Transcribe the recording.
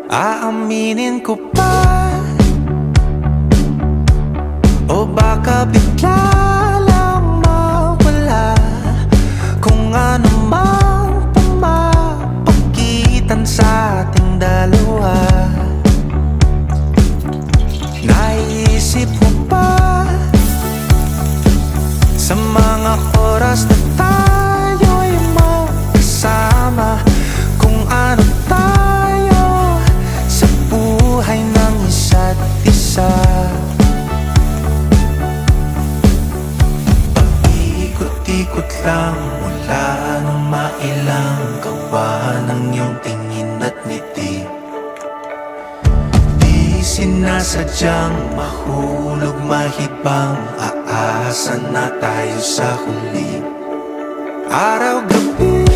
Aaminin ko pa, o baka bigla lang mawala kung ano mang pumapagitan sa ating dalawa. Naiisip mo ba sa mga oras na tayo'y magkasama, kung ano tayo sa buhay ng isa't isa? Paikot-ikot lang mula nung mailang gawa ng iyong tingin at ngiti. Di sinasadyang mahulog mahibang, aasa na tayo sa huli. Araw-gabi